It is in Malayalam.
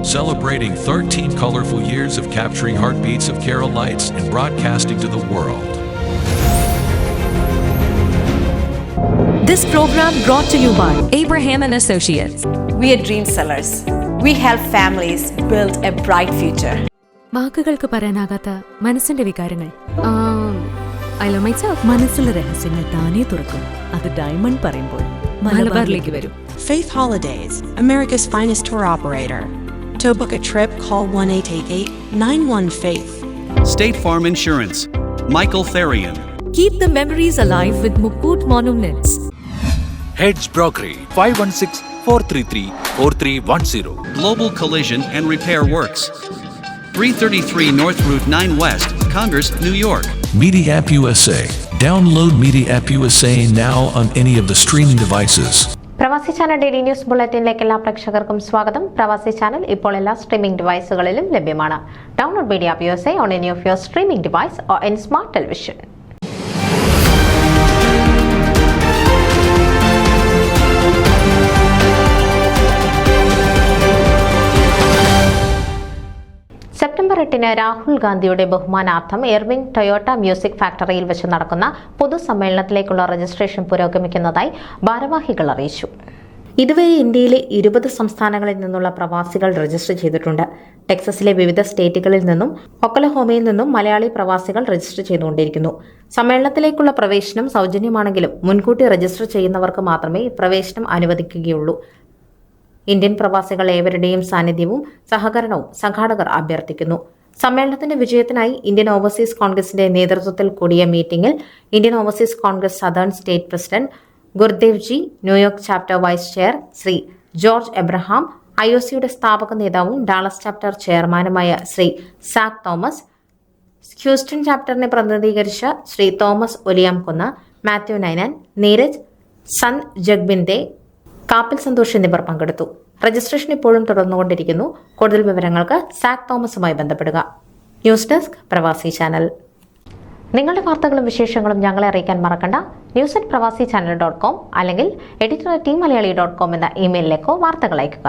celebrating 13 colorful years of capturing heartbeats of Kerala lights and broadcasting to the world. This program brought to you by Abraham and Associates. We are dream sellers. We help families build a bright future. വാക്കുകൾക്ക് പറയാനാകാത്ത മനസ്സിന്റെ വികാരങ്ങൾ. I love myself. മനസ്സിലെ രഹസ്യങ്ങൾ താനേ തുറക്കും. അത് ഡയമണ്ട് പറയുമ്പോൾ മലബാറിലേക്ക് വരും. Faith Holidays, America's finest tour operator. To book a trip, call 1-888-91-FAITH. State Farm Insurance, Michael Therian. Keep the memories alive with Mukut Monuments. Heads Brokery 516-433-4310. Global Collision and Repair Works, 333 North Route 9 West, Congress, New York. Media App USA. Download Media App USA now on any of the streaming devices. പ്രവാസി ചാനൽ ഡെയിലി ന്യൂസ് ബുള്ളറ്റിനിലേക്ക് എല്ലാ പ്രേക്ഷകർക്കും സ്വാഗതം. പ്രവാസി ചാനൽ ഇപ്പോൾ എല്ലാ സ്ട്രീമിംഗ് ഡിവൈസുകളിലും ലഭ്യമാണ്. Download media app USA on any of your streaming device or in smart television. September 8 Rahul ഗാന്ധിയുടെ ബഹുമാനാർത്ഥം എർവിംഗ് ടൊയോട്ട മ്യൂസിക് ഫാക്ടറിയിൽ വെച്ച് നടക്കുന്ന പൊതുസമ്മേളനത്തിലേക്കുള്ള രജിസ്ട്രേഷൻ പുരോഗമിക്കുന്നതായി ഭാരവാഹികൾ അറിയിച്ചു. ഇതുവരെ ഇന്ത്യയിലെ 20 സംസ്ഥാനങ്ങളിൽ നിന്നുള്ള പ്രവാസികൾ രജിസ്റ്റർ ചെയ്തിട്ടുണ്ട്. ടെക്സസിലെ വിവിധ സ്റ്റേറ്റുകളിൽ നിന്നും ഒക്ലഹോമയിൽ നിന്നും മലയാളി പ്രവാസികൾ രജിസ്റ്റർ ചെയ്തുകൊണ്ടിരിക്കുന്നു. സമ്മേളനത്തിലേക്കുള്ള പ്രവേശനം സൗജന്യമാണെങ്കിലും മുൻകൂട്ടി രജിസ്റ്റർ ചെയ്യുന്നവർക്ക് മാത്രമേ പ്രവേശനം അനുവദിക്കുകയുള്ളൂ. ഇന്ത്യൻ പ്രവാസികൾ ഏവരുടെയും സാന്നിധ്യവും സഹകരണവും സംഘാടകർ അഭ്യർത്ഥിക്കുന്നു. സമ്മേളനത്തിന്റെ വിജയത്തിനായി ഇന്ത്യൻ ഓവർസീസ് കോൺഗ്രസിന്റെ നേതൃത്വത്തിൽ കൂടിയ മീറ്റിംഗിൽ Indian Overseas Congress southern state president Gurdev ji, New York chapter vice chair Shri George Abraham, IOCയുടെ സ്ഥാപക നേതാവും ഡാളസ് ചാപ്റ്റർ ചെയർമാനുമായ ശ്രീ സാക് തോമസ്, ഹ്യൂസ്റ്റൺ ചാപ്റ്ററിനെ പ്രതിനിധീകരിച്ച ശ്രീ തോമസ് ഒലിയാംകുന്ന്, മാത്യു നൈനൻ, നീരജ്, സൻ ജഗ്ബിന്ദെ, കാപ്പിൽ സന്തോഷ് എന്നിവർ പങ്കെടുത്തു. രജിസ്ട്രേഷൻ ഇപ്പോഴും തുടർന്നുകൊണ്ടിരിക്കുന്നു. കൂടുതൽ വിവരങ്ങൾക്ക് സാക് തോമസുമായി ബന്ധപ്പെടുക. ന്യൂസ് ഡെസ്ക് പ്രവാസി ചാനൽ. നിങ്ങളുടെ വാർത്തകളും വിശേഷങ്ങളും ഞങ്ങളെ അറിയിക്കാൻ മറക്കണ്ട. news@pravasichannel.com അല്ലെങ്കിൽ editor@tmalayaali.com എന്ന ഇമെയിലിലേക്കോ വാർത്തകൾ അയയ്ക്കുക.